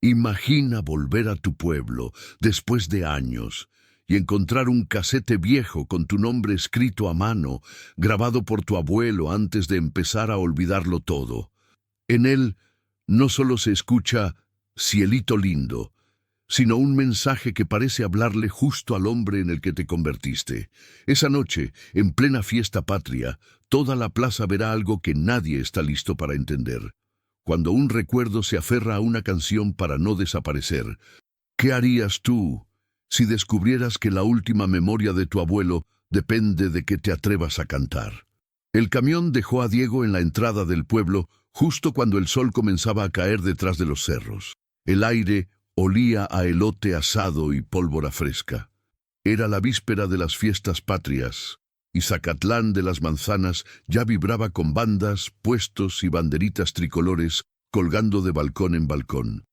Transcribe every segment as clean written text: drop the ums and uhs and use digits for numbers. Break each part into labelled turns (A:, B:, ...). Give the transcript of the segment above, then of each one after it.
A: Imagina volver a tu pueblo después de años y encontrar un casete viejo con tu nombre escrito a mano, grabado por tu abuelo antes de empezar a olvidarlo todo. En él no solo se escucha «cielito lindo», sino un mensaje que parece hablarle justo al hombre en el que te convertiste. Esa noche, en plena fiesta patria, toda la plaza verá algo que nadie está listo para entender. Cuando un recuerdo se aferra a una canción para no desaparecer, ¿qué harías tú si descubrieras que la última memoria de tu abuelo depende de que te atrevas a cantar? El camión dejó a Diego en la entrada del pueblo justo cuando el sol comenzaba a caer detrás de los cerros. El aire olía a elote asado y pólvora fresca. Era la víspera de las fiestas patrias, y Zacatlán de las Manzanas ya vibraba con bandas, puestos y banderitas tricolores colgando de balcón en balcón.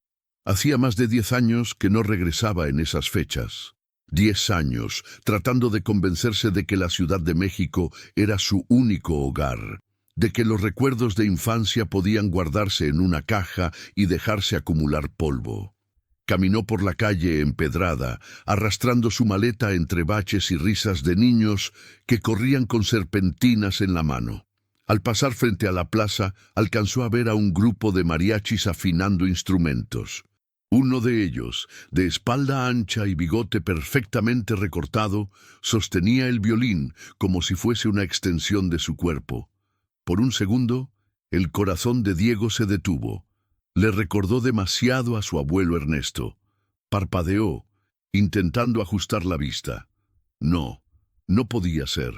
A: Hacía más de 10 años que no regresaba en esas fechas. 10 años tratando de convencerse de que la Ciudad de México era su único hogar, de que los recuerdos de infancia podían guardarse en una caja y dejarse acumular polvo. Caminó por la calle empedrada, arrastrando su maleta entre baches y risas de niños que corrían con serpentinas en la mano. Al pasar frente a la plaza, alcanzó a ver a un grupo de mariachis afinando instrumentos. Uno de ellos, de espalda ancha y bigote perfectamente recortado, sostenía el violín como si fuese una extensión de su cuerpo. Por un segundo, el corazón de Diego se detuvo. Le recordó demasiado a su abuelo Ernesto. Parpadeó, intentando ajustar la vista. No, no podía ser.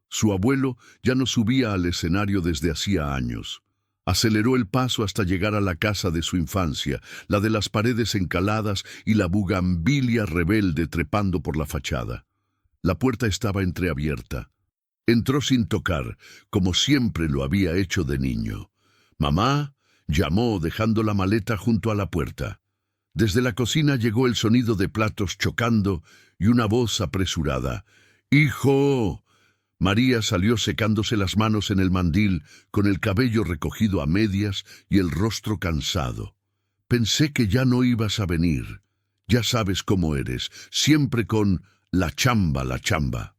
A: Su abuelo ya no subía al escenario desde hacía años. Aceleró el paso hasta llegar a la casa de su infancia, la de las paredes encaladas y la bugambilia rebelde trepando por la fachada. La puerta estaba entreabierta. Entró sin tocar, como siempre lo había hecho de niño. «Mamá», llamó dejando la maleta junto a la puerta. Desde la cocina llegó el sonido de platos chocando y una voz apresurada. «¡Hijo!». María salió secándose las manos en el mandil, con el cabello recogido a medias y el rostro cansado. «Pensé que ya no ibas a venir. Ya sabes cómo eres, siempre con la chamba, la chamba».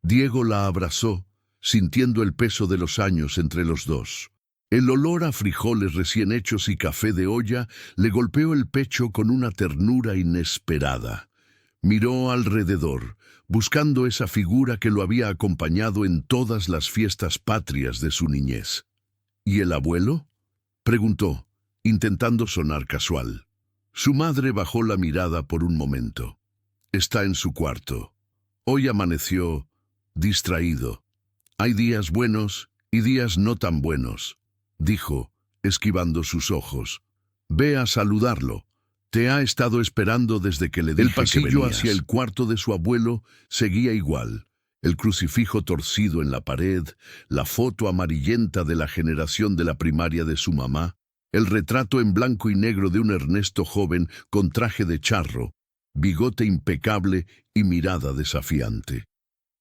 A: Diego la abrazó, sintiendo el peso de los años entre los dos. El olor a frijoles recién hechos y café de olla le golpeó el pecho con una ternura inesperada. Miró alrededor, buscando esa figura que lo había acompañado en todas las fiestas patrias de su niñez. «¿Y el abuelo?», preguntó, intentando sonar casual. Su madre bajó la mirada por un momento. «Está en su cuarto. Hoy amaneció distraído. Hay días buenos y días no tan buenos», dijo, esquivando sus ojos. «Ve a saludarlo. Te ha estado esperando desde que le dije que venías». El pasillo hacia el cuarto de su abuelo seguía igual. El crucifijo torcido en la pared, la foto amarillenta de la generación de la primaria de su mamá, el retrato en blanco y negro de un Ernesto joven con traje de charro, bigote impecable y mirada desafiante.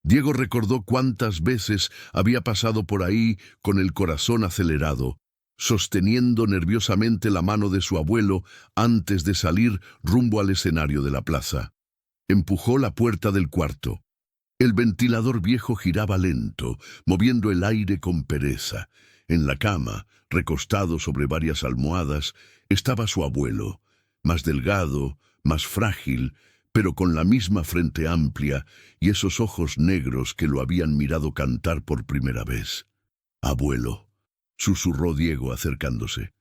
A: Diego recordó cuántas veces había pasado por ahí con el corazón acelerado, sosteniendo nerviosamente la mano de su abuelo antes de salir rumbo al escenario de la plaza. Empujó la puerta del cuarto. El ventilador viejo giraba lento, moviendo el aire con pereza. En la cama, recostado sobre varias almohadas, estaba su abuelo, más delgado, más frágil, pero con la misma frente amplia y esos ojos negros que lo habían mirado cantar por primera vez. «Abuelo», susurró Diego acercándose.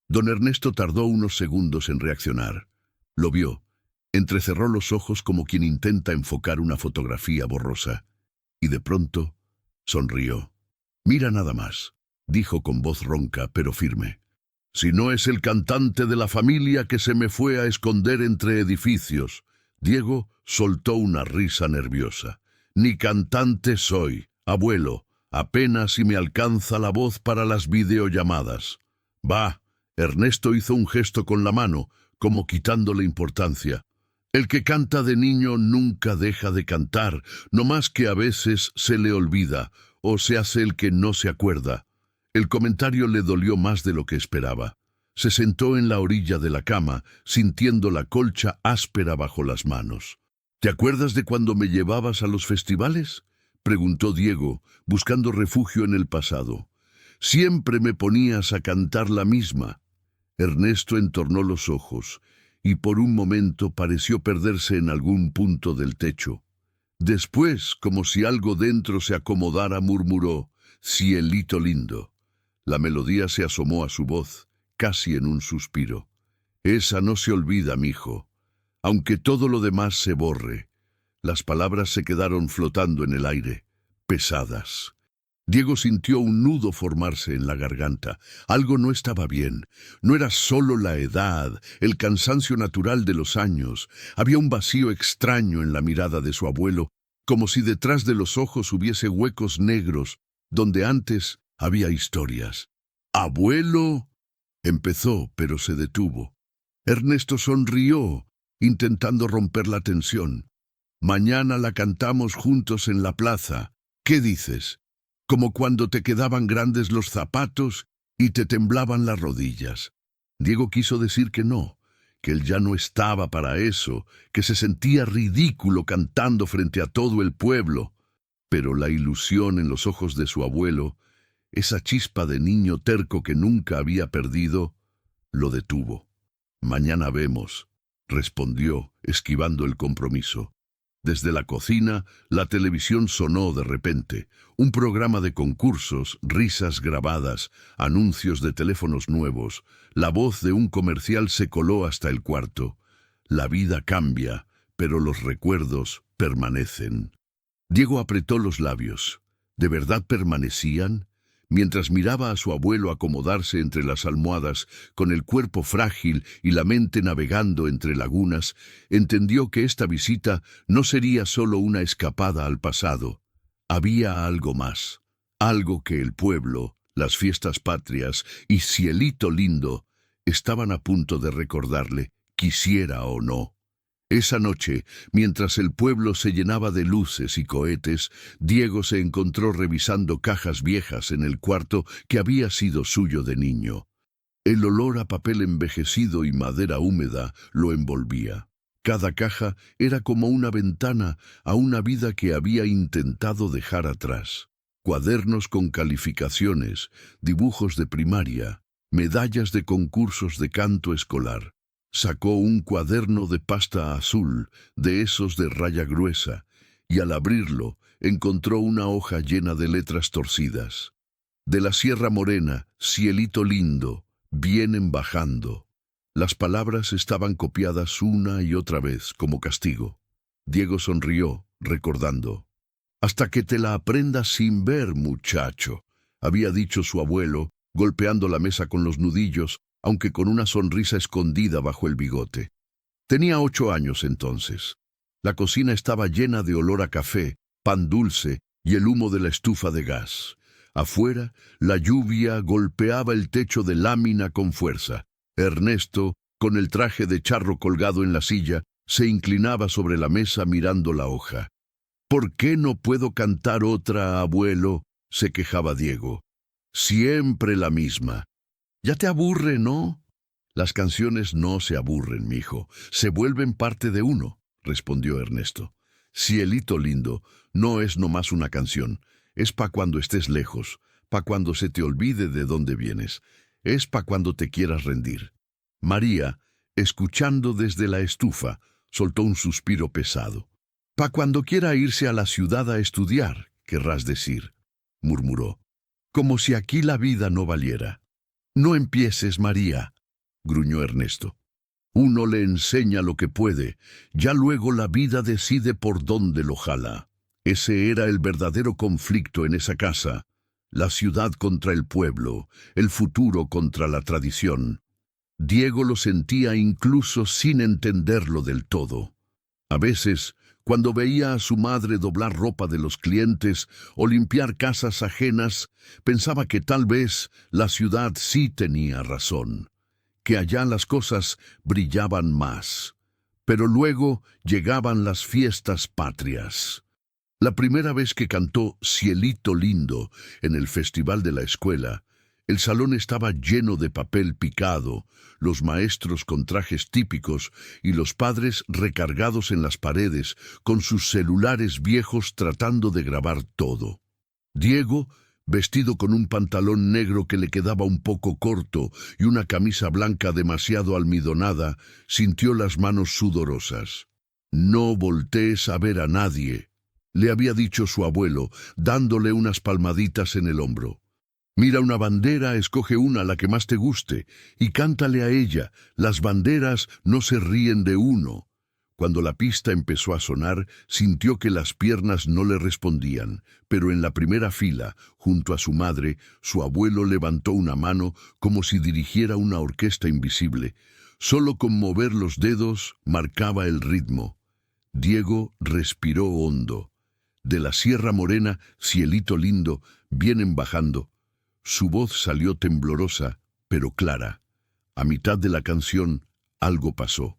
A: Don Ernesto tardó unos segundos en reaccionar. Lo vio. Entrecerró los ojos como quien intenta enfocar una fotografía borrosa. Y de pronto sonrió. «Mira nada más», dijo con voz ronca pero firme. «Si no es el cantante de la familia que se me fue a esconder entre edificios». Diego soltó una risa nerviosa. «Ni cantante soy, abuelo. Apenas si me alcanza la voz para las videollamadas». «Va». Ernesto hizo un gesto con la mano, como quitándole importancia. «El que canta de niño nunca deja de cantar, no más que a veces se le olvida, o se hace el que no se acuerda». El comentario le dolió más de lo que esperaba. Se sentó en la orilla de la cama, sintiendo la colcha áspera bajo las manos. ¿Te acuerdas de cuando me llevabas a los festivales?, preguntó Diego, buscando refugio en el pasado. Siempre me ponías a cantar la misma. Ernesto entornó los ojos, y por un momento pareció perderse en algún punto del techo. Después, como si algo dentro se acomodara, murmuró: «Cielito lindo». La melodía se asomó a su voz, casi en un suspiro. «Esa no se olvida, mijo. Aunque todo lo demás se borre». Las palabras se quedaron flotando en el aire, pesadas. Diego sintió un nudo formarse en la garganta. Algo no estaba bien. No era solo la edad, el cansancio natural de los años. Había un vacío extraño en la mirada de su abuelo, como si detrás de los ojos hubiese huecos negros, donde antes había historias. «Abuelo», empezó, pero se detuvo. Ernesto sonrió, intentando romper la tensión. «Mañana la cantamos juntos en la plaza. ¿Qué dices? Como cuando te quedaban grandes los zapatos y te temblaban las rodillas». Diego quiso decir que no, que él ya no estaba para eso, que se sentía ridículo cantando frente a todo el pueblo. Pero la ilusión en los ojos de su abuelo, esa chispa de niño terco que nunca había perdido, lo detuvo. «Mañana vemos», respondió, esquivando el compromiso. Desde la cocina, la televisión sonó de repente. Un programa de concursos, risas grabadas, anuncios de teléfonos nuevos. La voz de un comercial se coló hasta el cuarto. La vida cambia, pero los recuerdos permanecen. Diego apretó los labios. ¿De verdad permanecían? Mientras miraba a su abuelo acomodarse entre las almohadas, con el cuerpo frágil y la mente navegando entre lagunas, entendió que esta visita no sería solo una escapada al pasado. Había algo más, algo que el pueblo, las fiestas patrias y Cielito lindo estaban a punto de recordarle, quisiera o no. Esa noche, mientras el pueblo se llenaba de luces y cohetes, Diego se encontró revisando cajas viejas en el cuarto que había sido suyo de niño. El olor a papel envejecido y madera húmeda lo envolvía. Cada caja era como una ventana a una vida que había intentado dejar atrás. Cuadernos con calificaciones, dibujos de primaria, medallas de concursos de canto escolar. Sacó un cuaderno de pasta azul, de esos de raya gruesa, y al abrirlo encontró una hoja llena de letras torcidas. De la Sierra Morena, cielito lindo, vienen bajando. Las palabras estaban copiadas una y otra vez, como castigo. Diego sonrió, recordando. «Hasta que te la aprendas sin ver, muchacho», había dicho su abuelo, golpeando la mesa con los nudillos, aunque con una sonrisa escondida bajo el bigote. Tenía 8 años entonces. La cocina estaba llena de olor a café, pan dulce y el humo de la estufa de gas. Afuera, la lluvia golpeaba el techo de lámina con fuerza. Ernesto, con el traje de charro colgado en la silla, se inclinaba sobre la mesa mirando la hoja. «¿Por qué no puedo cantar otra, abuelo?», se quejaba Diego. «Siempre la misma». «Ya te aburre, ¿no?». «Las canciones no se aburren, mijo, se vuelven parte de uno», respondió Ernesto. «Cielito lindo no es nomás una canción, es pa' cuando estés lejos, pa' cuando se te olvide de dónde vienes, es pa' cuando te quieras rendir». María, escuchando desde la estufa, soltó un suspiro pesado. «Pa' cuando quiera irse a la ciudad a estudiar, querrás decir», murmuró, «como si aquí la vida no valiera». «No empieces, María», gruñó Ernesto. «Uno le enseña lo que puede, ya luego la vida decide por dónde lo jala». Ese era el verdadero conflicto en esa casa, la ciudad contra el pueblo, el futuro contra la tradición. Diego lo sentía incluso sin entenderlo del todo. A veces, cuando veía a su madre doblar ropa de los clientes o limpiar casas ajenas, pensaba que tal vez la ciudad sí tenía razón, que allá las cosas brillaban más. Pero luego llegaban las fiestas patrias. La primera vez que cantó Cielito lindo en el festival de la escuela, El salón estaba lleno de papel picado, los maestros con trajes típicos y los padres recargados en las paredes con sus celulares viejos tratando de grabar todo. Diego, vestido con un pantalón negro que le quedaba un poco corto y una camisa blanca demasiado almidonada, sintió las manos sudorosas. «No voltees a ver a nadie», le había dicho su abuelo, dándole unas palmaditas en el hombro. «Mira una bandera, escoge una, la que más te guste, y cántale a ella. Las banderas no se ríen de uno». Cuando la pista empezó a sonar, sintió que las piernas no le respondían, pero en la primera fila, junto a su madre, su abuelo levantó una mano como si dirigiera una orquesta invisible. Solo con mover los dedos marcaba el ritmo. Diego respiró hondo. De la Sierra Morena, cielito lindo, vienen bajando. Su voz salió temblorosa, pero clara. A mitad de la canción, algo pasó.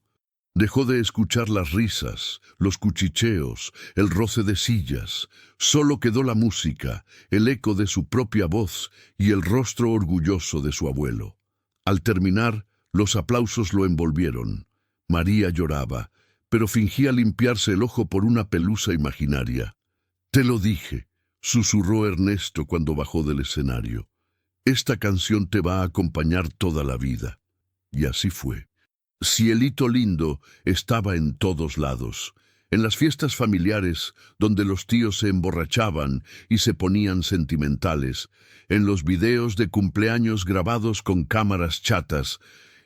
A: Dejó de escuchar las risas, los cuchicheos, el roce de sillas. Solo quedó la música, el eco de su propia voz y el rostro orgulloso de su abuelo. Al terminar, los aplausos lo envolvieron. María lloraba, pero fingía limpiarse el ojo por una pelusa imaginaria. «Te lo dije», susurró Ernesto cuando bajó del escenario. «Esta canción te va a acompañar toda la vida». Y así fue. Cielito lindo estaba en todos lados. En las fiestas familiares, donde los tíos se emborrachaban y se ponían sentimentales, en los videos de cumpleaños grabados con cámaras chatas,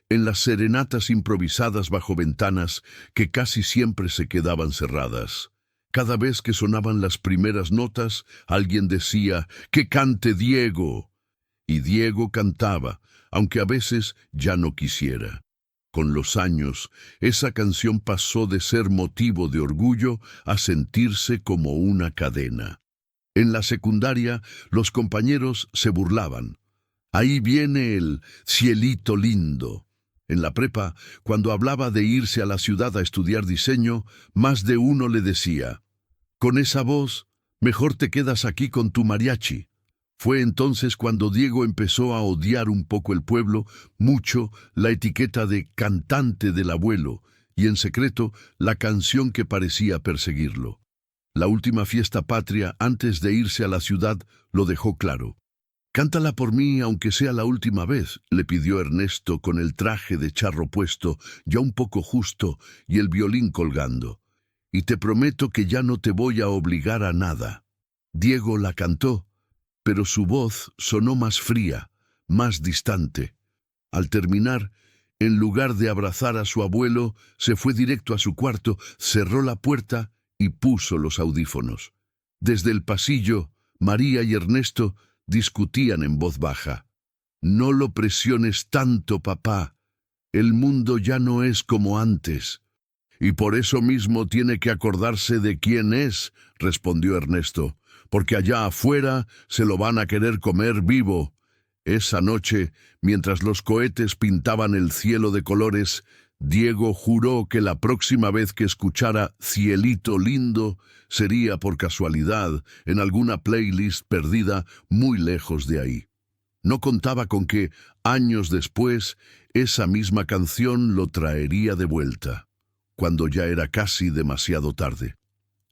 A: en las serenatas improvisadas bajo ventanas que casi siempre se quedaban cerradas. Cada vez que sonaban las primeras notas, alguien decía «¡Que cante Diego!». Y Diego cantaba, aunque a veces ya no quisiera. Con los años, esa canción pasó de ser motivo de orgullo a sentirse como una cadena. En la secundaria, los compañeros se burlaban. «Ahí viene el cielito lindo». En la prepa, cuando hablaba de irse a la ciudad a estudiar diseño, más de uno le decía «Con esa voz, mejor te quedas aquí con tu mariachi». Fue entonces cuando Diego empezó a odiar un poco el pueblo, mucho la etiqueta de cantante del abuelo y en secreto la canción que parecía perseguirlo. La última fiesta patria antes de irse a la ciudad lo dejó claro. «Cántala por mí aunque sea la última vez», le pidió Ernesto con el traje de charro puesto, ya un poco justo, y el violín colgando. «Y te prometo que ya no te voy a obligar a nada». Diego la cantó, pero su voz sonó más fría, más distante. Al terminar, en lugar de abrazar a su abuelo, se fue directo a su cuarto, cerró la puerta y puso los audífonos. Desde el pasillo, María y Ernesto discutían en voz baja. «No lo presiones tanto, papá. El mundo ya no es como antes». «Y por eso mismo tiene que acordarse de quién es», respondió Ernesto, «porque allá afuera se lo van a querer comer vivo». Esa noche, mientras los cohetes pintaban el cielo de colores, Diego juró que la próxima vez que escuchara «Cielito lindo» sería por casualidad en alguna playlist perdida muy lejos de ahí. No contaba con que, años después, esa misma canción lo traería de vuelta, cuando ya era casi demasiado tarde.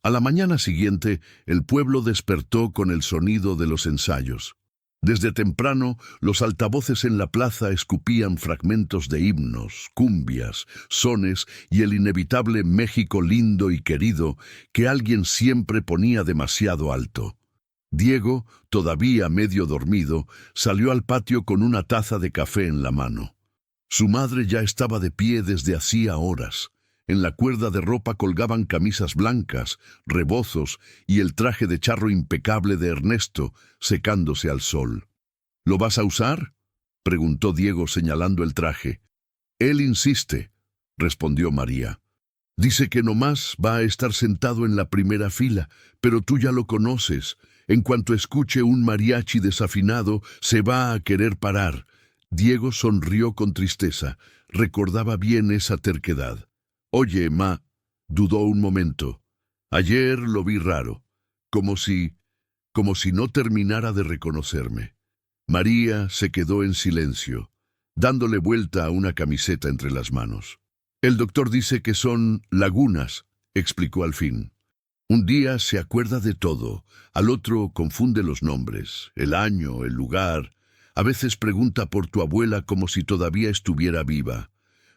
A: A la mañana siguiente, el pueblo despertó con el sonido de los ensayos. Desde temprano, los altavoces en la plaza escupían fragmentos de himnos, cumbias, sones y el inevitable México lindo y querido que alguien siempre ponía demasiado alto. Diego, todavía medio dormido, salió al patio con una taza de café en la mano. Su madre ya estaba de pie desde hacía horas. En la cuerda de ropa colgaban camisas blancas, rebozos y el traje de charro impecable de Ernesto, secándose al sol. «¿Lo vas a usar?», preguntó Diego señalando el traje. «Él insiste», respondió María. «Dice que nomás va a estar sentado en la primera fila, pero tú ya lo conoces. En cuanto escuche un mariachi desafinado, se va a querer parar». Diego sonrió con tristeza. Recordaba bien esa terquedad. «Oye, ma», dudó un momento. «Ayer lo vi raro, como si no terminara de reconocerme». María se quedó en silencio, dándole vuelta a una camiseta entre las manos. El doctor dice que son lagunas, explicó al fin. Un día se acuerda de todo, al otro confunde los nombres, el año, el lugar. A veces pregunta por tu abuela como si todavía estuviera viva.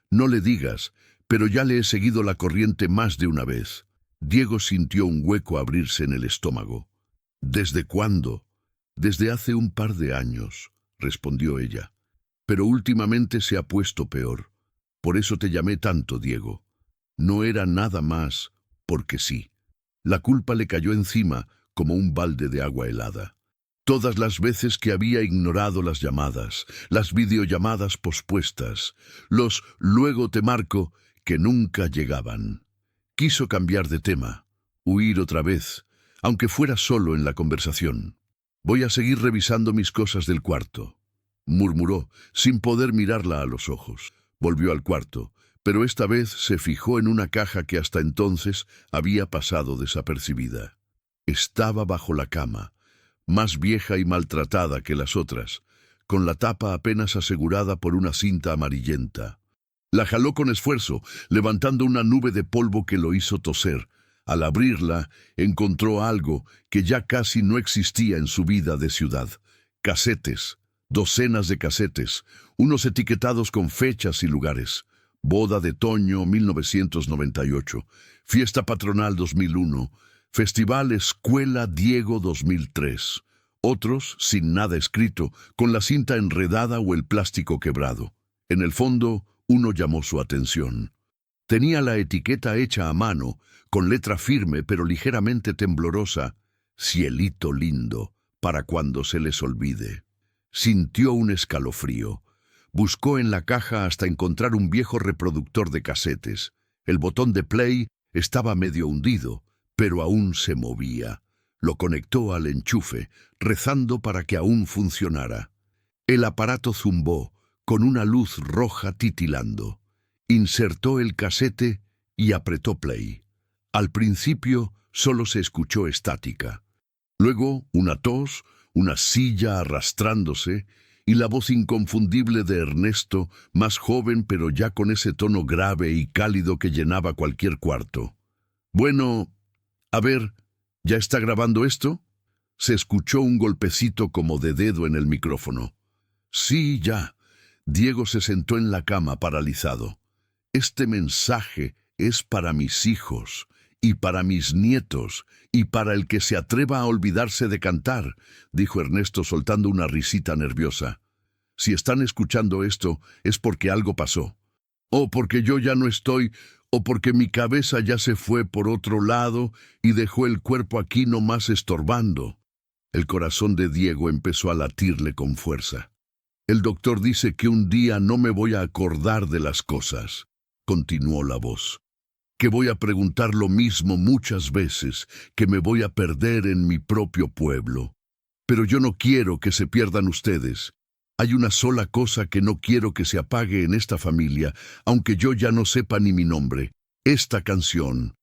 A: No le digas, pero ya le he seguido la corriente más de una vez. Diego sintió un hueco abrirse en el estómago. ¿Desde cuándo? Desde hace un par de años, respondió ella. Pero últimamente se ha puesto peor. Por eso te llamé tanto, Diego. No era nada más porque sí. La culpa le cayó encima como un balde de agua helada. Todas las veces que había ignorado las llamadas, las videollamadas pospuestas, los luego te marco que nunca llegaban. Quiso cambiar de tema, huir otra vez, aunque fuera solo en la conversación. Voy a seguir revisando mis cosas del cuarto, murmuró, sin poder mirarla a los ojos. Volvió al cuarto, pero esta vez se fijó en una caja que hasta entonces había pasado desapercibida. Estaba bajo la cama, más vieja y maltratada que las otras, con la tapa apenas asegurada por una cinta amarillenta. La jaló con esfuerzo, levantando una nube de polvo que lo hizo toser. Al abrirla, encontró algo que ya casi no existía en su vida de ciudad. Casetes, docenas de casetes, unos etiquetados con fechas y lugares. Boda de Toño 1998, Fiesta Patronal 2001, Festival Escuela Diego 2003. Otros, sin nada escrito, con la cinta enredada o el plástico quebrado. En el fondo, uno llamó su atención. Tenía la etiqueta hecha a mano, con letra firme pero ligeramente temblorosa, Cielito lindo, para cuando se les olvide. Sintió un escalofrío. Buscó en la caja hasta encontrar un viejo reproductor de casetes. El botón de play estaba medio hundido, pero aún se movía. Lo conectó al enchufe, rezando para que aún funcionara. El aparato zumbó, con una luz roja titilando. Insertó el casete y apretó play. Al principio solo se escuchó estática. Luego una tos, una silla arrastrándose y la voz inconfundible de Ernesto, más joven pero ya con ese tono grave y cálido que llenaba cualquier cuarto. Bueno, a ver, ¿ya está grabando esto? Se escuchó un golpecito como de dedo en el micrófono. Sí, ya. Diego se sentó en la cama paralizado. Este mensaje es para mis hijos y para mis nietos y para el que se atreva a olvidarse de cantar, dijo Ernesto soltando una risita nerviosa. Si están escuchando esto es porque algo pasó. O porque yo ya no estoy, o porque mi cabeza ya se fue por otro lado y dejó el cuerpo aquí nomás estorbando. El corazón de Diego empezó a latirle con fuerza. El doctor dice que un día no me voy a acordar de las cosas, continuó la voz. Que voy a preguntar lo mismo muchas veces, que me voy a perder en mi propio pueblo. Pero yo no quiero que se pierdan ustedes. Hay una sola cosa que no quiero que se apague en esta familia, aunque yo ya no sepa ni mi nombre. Esta canción.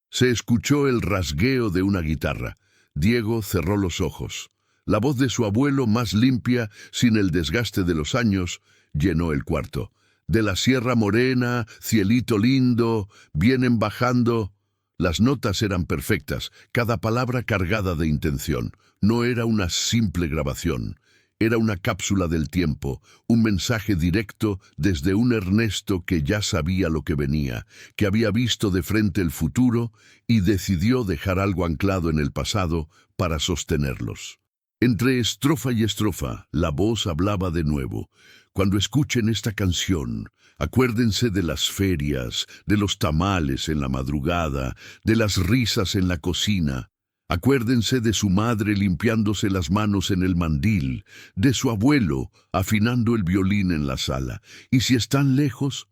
A: Se escuchó el rasgueo de una guitarra. Diego cerró los ojos. La voz de su abuelo, más limpia, sin el desgaste de los años, llenó el cuarto. De la Sierra Morena, cielito lindo, vienen bajando. Las notas eran perfectas, cada palabra cargada de intención. No era una simple grabación. Era una cápsula del tiempo, un mensaje directo desde un Ernesto que ya sabía lo que venía, que había visto de frente el futuro y decidió dejar algo anclado en el pasado para sostenerlos. Entre estrofa y estrofa, la voz hablaba de nuevo. Cuando escuchen esta canción, acuérdense de las ferias, de los tamales en la madrugada, de las risas en la cocina. Acuérdense de su madre limpiándose las manos en el mandil, de su abuelo afinando el violín en la sala. Y si están lejos,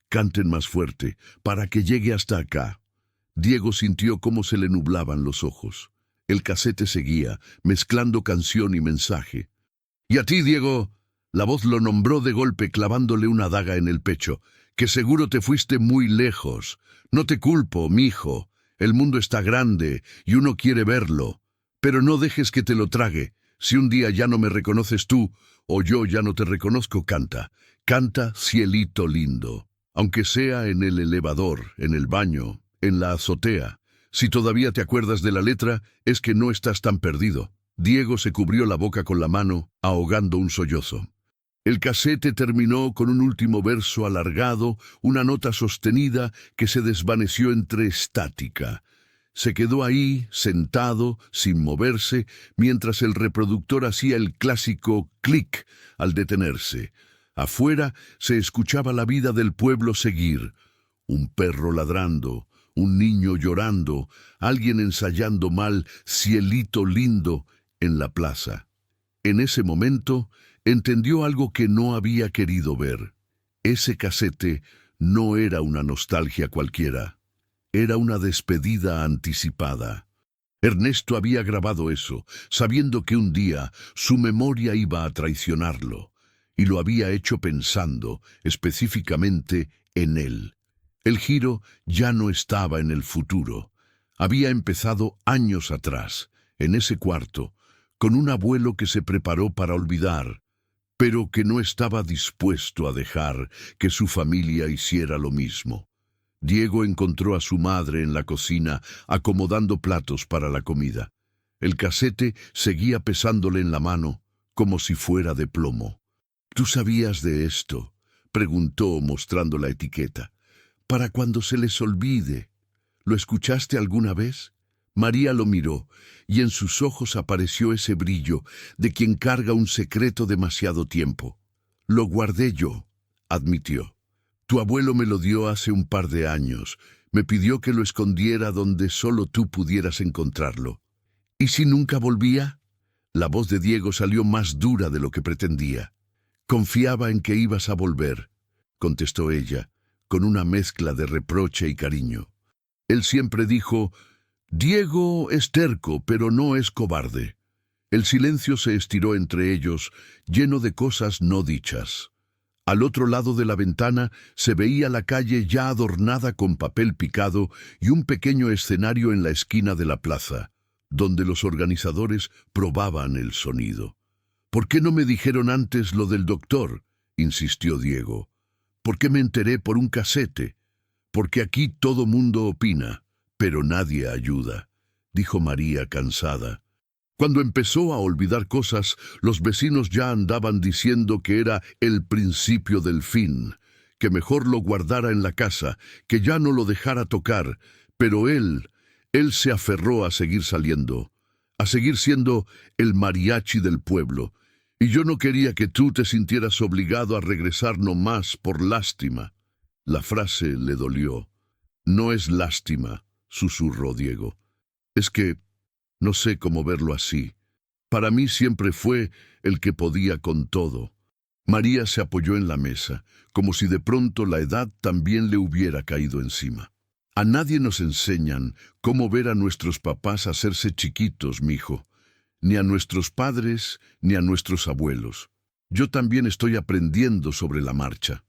A: canten más fuerte, para que llegue hasta acá. Diego sintió cómo se le nublaban los ojos. El casete seguía, mezclando canción y mensaje. «Y a ti, Diego», la voz lo nombró de golpe clavándole una daga en el pecho, «que seguro te fuiste muy lejos. No te culpo, mijo. El mundo está grande y uno quiere verlo. Pero no dejes que te lo trague. Si un día ya no me reconoces tú, o yo ya no te reconozco, canta. Canta, cielito lindo. Aunque sea en el elevador, en el baño, en la azotea. Si todavía te acuerdas de la letra, es que no estás tan perdido. Diego se cubrió la boca con la mano, ahogando un sollozo. El casete terminó con un último verso alargado, una nota sostenida que se desvaneció entre estática. Se quedó ahí, sentado, sin moverse, mientras el reproductor hacía el clásico clic al detenerse. Afuera se escuchaba la vida del pueblo seguir. Un perro ladrando, un niño llorando, alguien ensayando mal cielito lindo en la plaza. En ese momento entendió algo que no había querido ver. Ese casete no era una nostalgia cualquiera. Era una despedida anticipada. Ernesto había grabado eso, sabiendo que un día su memoria iba a traicionarlo, y lo había hecho pensando específicamente en él. El giro ya no estaba en el futuro. Había empezado años atrás, en ese cuarto, con un abuelo que se preparó para olvidar, pero que no estaba dispuesto a dejar que su familia hiciera lo mismo. Diego encontró a su madre en la cocina acomodando platos para la comida. El casete seguía pesándole en la mano como si fuera de plomo. ¿Tú sabías de esto?, preguntó mostrando la etiqueta. Para cuando se les olvide. ¿Lo escuchaste alguna vez? María lo miró, y en sus ojos apareció ese brillo de quien carga un secreto demasiado tiempo. Lo guardé yo, admitió. Tu abuelo me lo dio hace un par de años. Me pidió que lo escondiera donde solo tú pudieras encontrarlo. ¿Y si nunca volvía? La voz de Diego salió más dura de lo que pretendía. Confiaba en que ibas a volver, contestó ella, con una mezcla de reproche y cariño. Él siempre dijo: Diego es terco, pero no es cobarde. El silencio se estiró entre ellos, lleno de cosas no dichas. Al otro lado de la ventana se veía la calle ya adornada con papel picado y un pequeño escenario en la esquina de la plaza, donde los organizadores probaban el sonido. ¿Por qué no me dijeron antes lo del doctor?, insistió Diego. ¿Por qué me enteré por un casete? Porque aquí todo mundo opina, pero nadie ayuda, dijo María cansada. Cuando empezó a olvidar cosas, los vecinos ya andaban diciendo que era el principio del fin, que mejor lo guardara en la casa, que ya no lo dejara tocar, pero él se aferró a seguir saliendo, a seguir siendo el mariachi del pueblo, y yo no quería que tú te sintieras obligado a regresar nomás por lástima. La frase le dolió. No es lástima, susurró Diego. Es que no sé cómo verlo así. Para mí siempre fue el que podía con todo. María se apoyó en la mesa, como si de pronto la edad también le hubiera caído encima. A nadie nos enseñan cómo ver a nuestros papás hacerse chiquitos, mijo. Ni a nuestros padres, ni a nuestros abuelos. Yo también estoy aprendiendo sobre la marcha.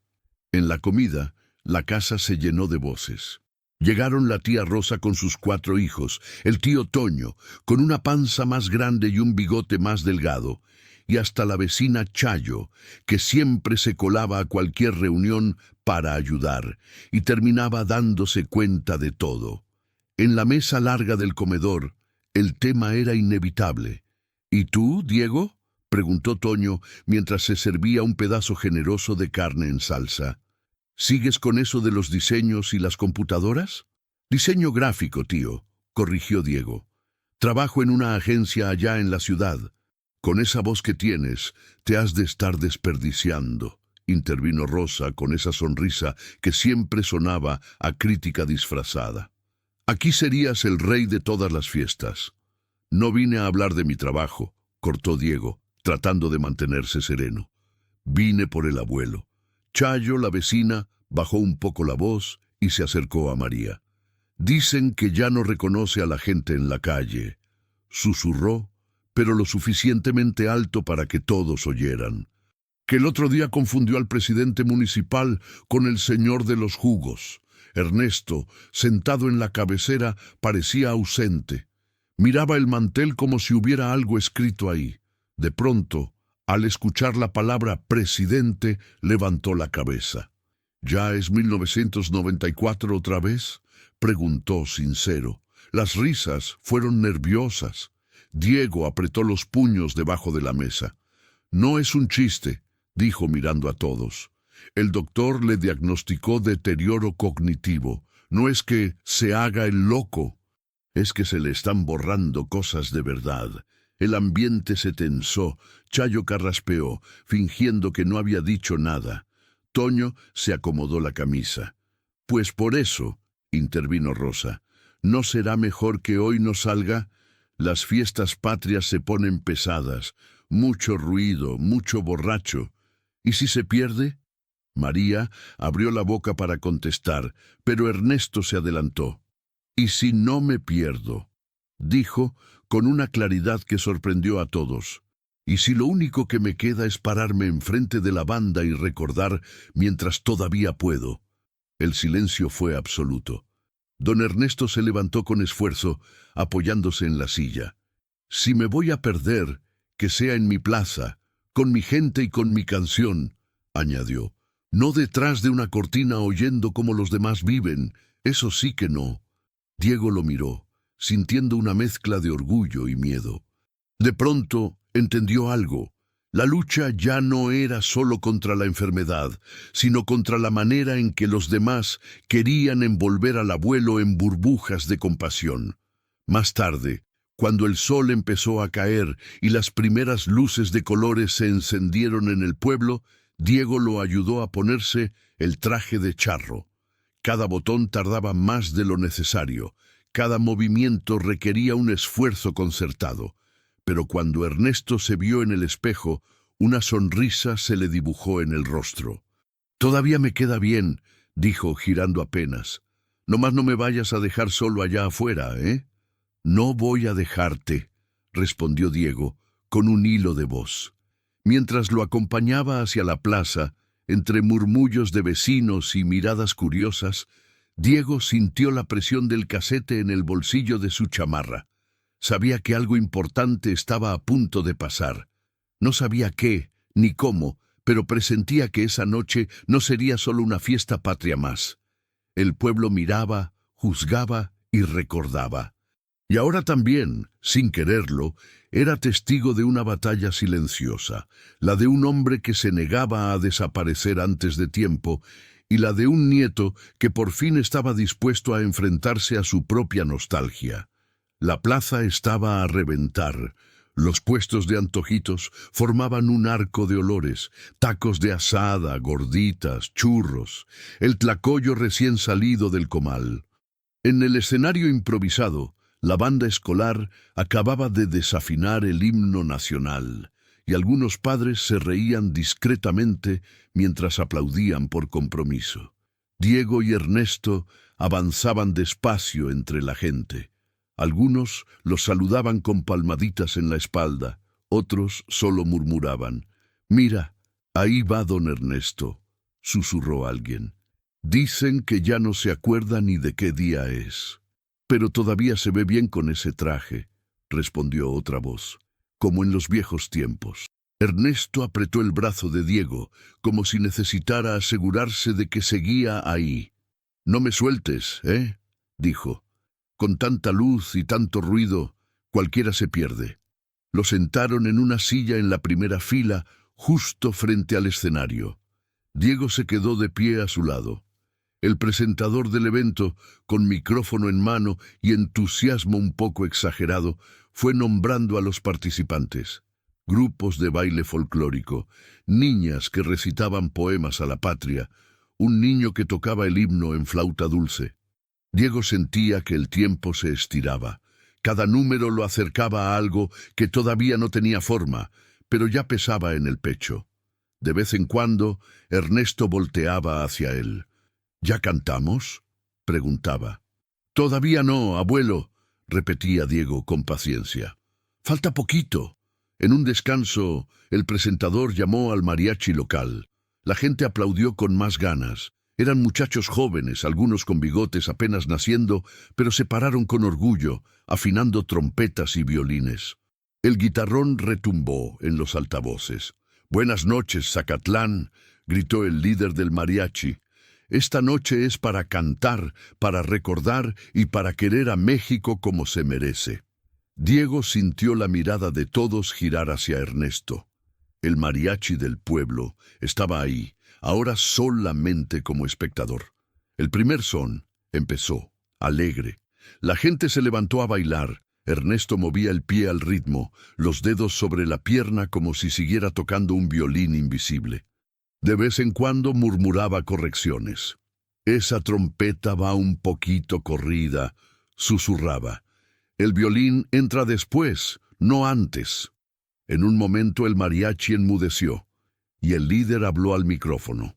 A: En la comida, la casa se llenó de voces. Llegaron la tía Rosa con sus 4 hijos, el tío Toño, con una panza más grande y un bigote más delgado, y hasta la vecina Chayo, que siempre se colaba a cualquier reunión para ayudar, y terminaba dándose cuenta de todo. En la mesa larga del comedor, el tema era inevitable. ¿Y tú, Diego?, preguntó Toño mientras se servía un pedazo generoso de carne en salsa. ¿Sigues con eso de los diseños y las computadoras? Diseño gráfico, tío, corrigió Diego. Trabajo en una agencia allá en la ciudad. Con esa voz que tienes, te has de estar desperdiciando, intervino Rosa con esa sonrisa que siempre sonaba a crítica disfrazada. Aquí serías el rey de todas las fiestas. No vine a hablar de mi trabajo, cortó Diego, tratando de mantenerse sereno. Vine por el abuelo. Chayo, la vecina, bajó un poco la voz y se acercó a María. Dicen que ya no reconoce a la gente en la calle. Susurró, pero lo suficientemente alto para que todos oyeran. Que el otro día confundió al presidente municipal con el señor de los jugos. Ernesto, sentado en la cabecera, parecía ausente. Miraba el mantel como si hubiera algo escrito ahí. De pronto, Al escuchar la palabra presidente, levantó la cabeza. ¿Ya es 1994 otra vez?, preguntó sincero. Las risas fueron nerviosas. Diego apretó los puños debajo de la mesa. No es un chiste, dijo mirando a todos. El doctor le diagnosticó deterioro cognitivo. No es que se haga el loco, es que se le están borrando cosas de verdad. El ambiente se tensó. Chayo carraspeó, fingiendo que no había dicho nada. Toño se acomodó la camisa. Pues por eso, intervino Rosa, ¿no será mejor que hoy no salga? Las fiestas patrias se ponen pesadas, mucho ruido, mucho borracho. ¿Y si se pierde? María abrió la boca para contestar, pero Ernesto se adelantó. ¿Y si no me pierdo?, dijo con una claridad que sorprendió a todos. ¿Y si lo único que me queda es pararme enfrente de la banda y recordar mientras todavía puedo? El silencio fue absoluto. Don Ernesto se levantó con esfuerzo, apoyándose en la silla. Si me voy a perder, que sea en mi plaza, con mi gente y con mi canción, añadió. No detrás de una cortina oyendo cómo los demás viven, eso sí que no. Diego lo miró, sintiendo una mezcla de orgullo y miedo. De pronto entendió algo. La lucha ya no era solo contra la enfermedad, sino contra la manera en que los demás querían envolver al abuelo en burbujas de compasión. Más tarde, cuando el sol empezó a caer y las primeras luces de colores se encendieron en el pueblo, Diego lo ayudó a ponerse el traje de charro. Cada botón tardaba más de lo necesario, cada movimiento requería un esfuerzo concertado. Pero cuando Ernesto se vio en el espejo, una sonrisa se le dibujó en el rostro. «Todavía me queda bien», dijo, girando apenas. «Nomás no me vayas a dejar solo allá afuera, ¿eh?» «No voy a dejarte», respondió Diego, con un hilo de voz. Mientras lo acompañaba hacia la plaza, entre murmullos de vecinos y miradas curiosas, Diego sintió la presión del casete en el bolsillo de su chamarra. Sabía que algo importante estaba a punto de pasar. No sabía qué, ni cómo, pero presentía que esa noche no sería solo una fiesta patria más. El pueblo miraba, juzgaba y recordaba. Y ahora también, sin quererlo, era testigo de una batalla silenciosa, la de un hombre que se negaba a desaparecer antes de tiempo, y la de un nieto que por fin estaba dispuesto a enfrentarse a su propia nostalgia. La plaza estaba a reventar. Los puestos de antojitos formaban un arco de olores, tacos de asada, gorditas, churros, el tlacoyo recién salido del comal. En el escenario improvisado, la banda escolar acababa de desafinar el himno nacional, y algunos padres se reían discretamente mientras aplaudían por compromiso. Diego y Ernesto avanzaban despacio entre la gente. Algunos los saludaban con palmaditas en la espalda, otros solo murmuraban. «Mira, ahí va don Ernesto», susurró alguien. «Dicen que ya no se acuerda ni de qué día es». «Pero todavía se ve bien con ese traje», respondió otra voz, como en los viejos tiempos. Ernesto apretó el brazo de Diego, como si necesitara asegurarse de que seguía ahí. «No me sueltes, ¿eh?», dijo. «Con tanta luz y tanto ruido, cualquiera se pierde». Lo sentaron en una silla en la primera fila, justo frente al escenario. Diego se quedó de pie a su lado. El presentador del evento, con micrófono en mano y entusiasmo un poco exagerado, fue nombrando a los participantes. Grupos de baile folclórico, niñas que recitaban poemas a la patria, un niño que tocaba el himno en flauta dulce. Diego sentía que el tiempo se estiraba. Cada número lo acercaba a algo que todavía no tenía forma, pero ya pesaba en el pecho. De vez en cuando, Ernesto volteaba hacia él. «¿Ya cantamos?», preguntaba. «Todavía no, abuelo», repetía Diego con paciencia. «Falta poquito». En un descanso, el presentador llamó al mariachi local. La gente aplaudió con más ganas. Eran muchachos jóvenes, algunos con bigotes apenas naciendo, pero se pararon con orgullo, afinando trompetas y violines. El guitarrón retumbó en los altavoces. «Buenas noches, Zacatlán», gritó el líder del mariachi. «Esta noche es para cantar, para recordar y para querer a México como se merece». Diego sintió la mirada de todos girar hacia Ernesto. El mariachi del pueblo estaba ahí, ahora solamente como espectador. El primer son empezó, alegre. La gente se levantó a bailar. Ernesto movía el pie al ritmo, los dedos sobre la pierna como si siguiera tocando un violín invisible. De vez en cuando murmuraba correcciones. «Esa trompeta va un poquito corrida», susurraba. «El violín entra después, no antes». En un momento el mariachi enmudeció, y el líder habló al micrófono.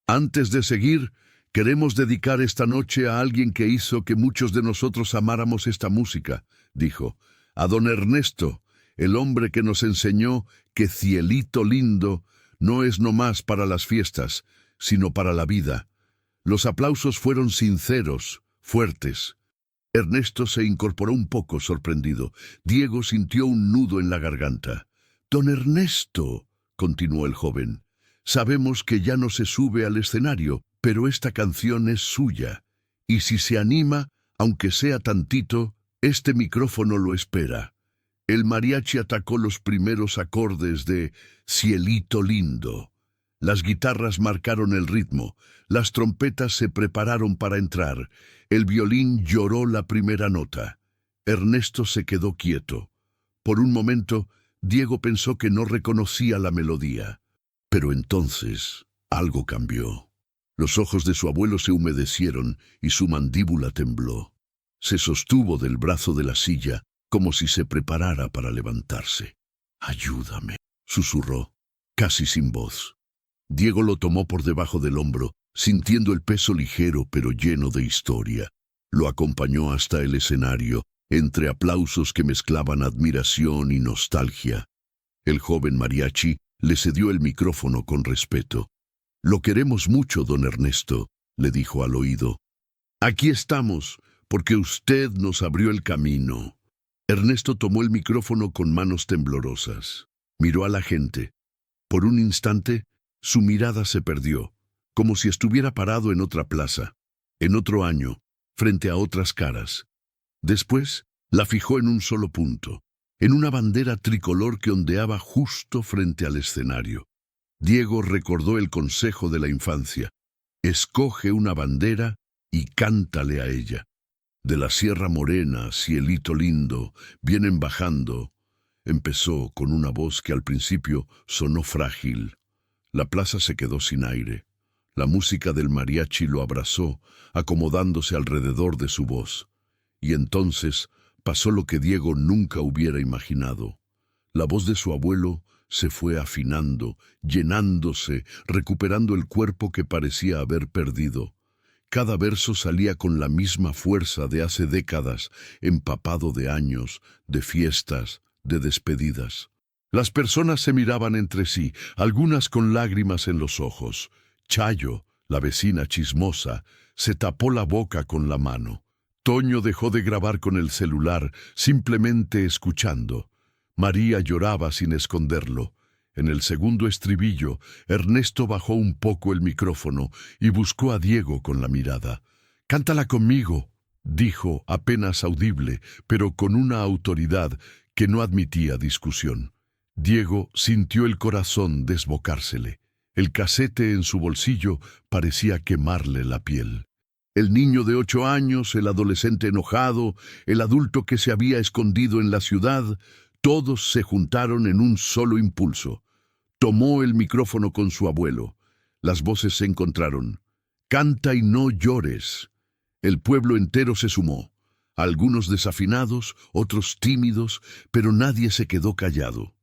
A: «Antes de seguir, queremos dedicar esta noche a alguien que hizo que muchos de nosotros amáramos esta música», dijo. «A don Ernesto, el hombre que nos enseñó que Cielito Lindo no es nomás para las fiestas, sino para la vida». Los aplausos fueron sinceros, fuertes. Ernesto se incorporó un poco sorprendido. Diego sintió un nudo en la garganta. «Don Ernesto», continuó el joven, «sabemos que ya no se sube al escenario, pero esta canción es suya. Y si se anima, aunque sea tantito, este micrófono lo espera». El mariachi atacó los primeros acordes de Cielito Lindo. Las guitarras marcaron el ritmo, las trompetas se prepararon para entrar, el violín lloró la primera nota. Ernesto se quedó quieto. Por un momento, Diego pensó que no reconocía la melodía. Pero entonces, algo cambió. Los ojos de su abuelo se humedecieron y su mandíbula tembló. Se sostuvo del brazo de la silla como si se preparara para levantarse. «Ayúdame», susurró, casi sin voz. Diego lo tomó por debajo del hombro, sintiendo el peso ligero pero lleno de historia. Lo acompañó hasta el escenario, entre aplausos que mezclaban admiración y nostalgia. El joven mariachi le cedió el micrófono con respeto. «Lo queremos mucho, don Ernesto», le dijo al oído. «Aquí estamos, porque usted nos abrió el camino». Ernesto tomó el micrófono con manos temblorosas. Miró a la gente. Por un instante, su mirada se perdió, como si estuviera parado en otra plaza, en otro año, frente a otras caras. Después, la fijó en un solo punto, en una bandera tricolor que ondeaba justo frente al escenario. Diego recordó el consejo de la infancia. «Escoge una bandera y cántale a ella. De la Sierra Morena, Cielito Lindo, vienen bajando». Empezó con una voz que al principio sonó frágil. La plaza se quedó sin aire. La música del mariachi lo abrazó, acomodándose alrededor de su voz. Y entonces pasó lo que Diego nunca hubiera imaginado. La voz de su abuelo se fue afinando, llenándose, recuperando el cuerpo que parecía haber perdido. Cada verso salía con la misma fuerza de hace décadas, empapado de años, de fiestas, de despedidas. Las personas se miraban entre sí, algunas con lágrimas en los ojos. Chayo, la vecina chismosa, se tapó la boca con la mano. Toño dejó de grabar con el celular, simplemente escuchando. María lloraba sin esconderlo. En el segundo estribillo, Ernesto bajó un poco el micrófono y buscó a Diego con la mirada. «Cántala conmigo», dijo apenas audible, pero con una autoridad que no admitía discusión. Diego sintió el corazón desbocársele. El casete en su bolsillo parecía quemarle la piel. El niño de 8 años, el adolescente enojado, el adulto que se había escondido en la ciudad, todos se juntaron en un solo impulso. Tomó el micrófono con su abuelo. Las voces se encontraron. «Canta y no llores». El pueblo entero se sumó. Algunos desafinados, otros tímidos, pero nadie se quedó callado.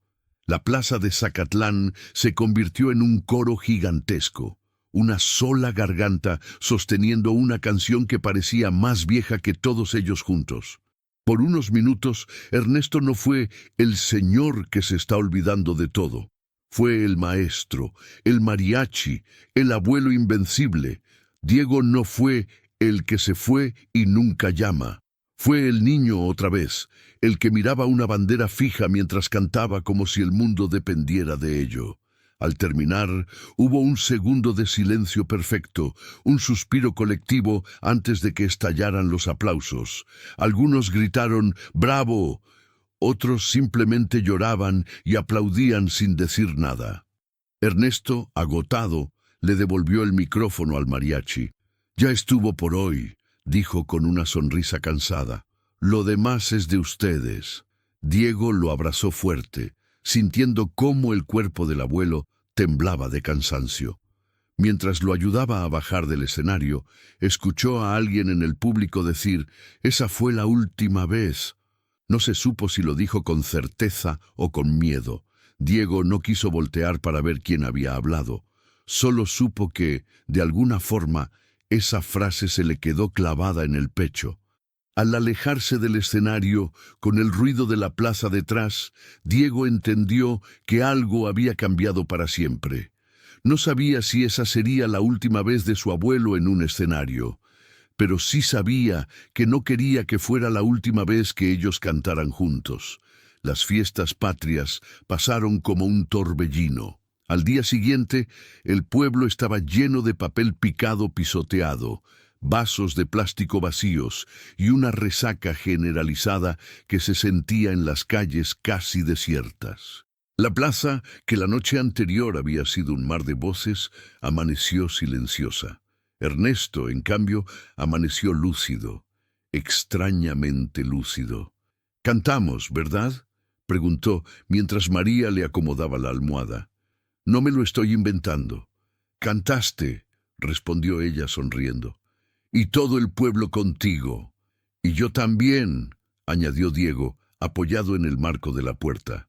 A: La plaza de Zacatlán se convirtió en un coro gigantesco. Una sola garganta sosteniendo una canción que parecía más vieja que todos ellos juntos. Por unos minutos, Ernesto no fue el señor que se está olvidando de todo. Fue el maestro, el mariachi, el abuelo invencible. Diego no fue el que se fue y nunca llama. Fue el niño otra vez, el que miraba una bandera fija mientras cantaba como si el mundo dependiera de ello. Al terminar, hubo un segundo de silencio perfecto, un suspiro colectivo antes de que estallaran los aplausos. Algunos gritaron «¡Bravo!», otros simplemente lloraban y aplaudían sin decir nada. Ernesto, agotado, le devolvió el micrófono al mariachi. «Ya estuvo por hoy», dijo con una sonrisa cansada. «Lo demás es de ustedes». Diego lo abrazó fuerte, sintiendo cómo el cuerpo del abuelo temblaba de cansancio. Mientras lo ayudaba a bajar del escenario, escuchó a alguien en el público decir: «Esa fue la última vez». No se supo si lo dijo con certeza o con miedo. Diego no quiso voltear para ver quién había hablado. Solo supo que, de alguna forma, esa frase se le quedó clavada en el pecho. Al alejarse del escenario, con el ruido de la plaza detrás, Diego entendió que algo había cambiado para siempre. No sabía si esa sería la última vez de su abuelo en un escenario, pero sí sabía que no quería que fuera la última vez que ellos cantaran juntos. Las fiestas patrias pasaron como un torbellino. Al día siguiente, el pueblo estaba lleno de papel picado pisoteado, vasos de plástico vacíos y una resaca generalizada que se sentía en las calles casi desiertas. La plaza, que la noche anterior había sido un mar de voces, amaneció silenciosa. Ernesto, en cambio, amaneció lúcido, extrañamente lúcido. «Cantamos, ¿verdad?», preguntó mientras María le acomodaba la almohada. «No me lo estoy inventando». «Cantaste», respondió ella sonriendo. «Y todo el pueblo contigo». «Y yo también», añadió Diego, apoyado en el marco de la puerta.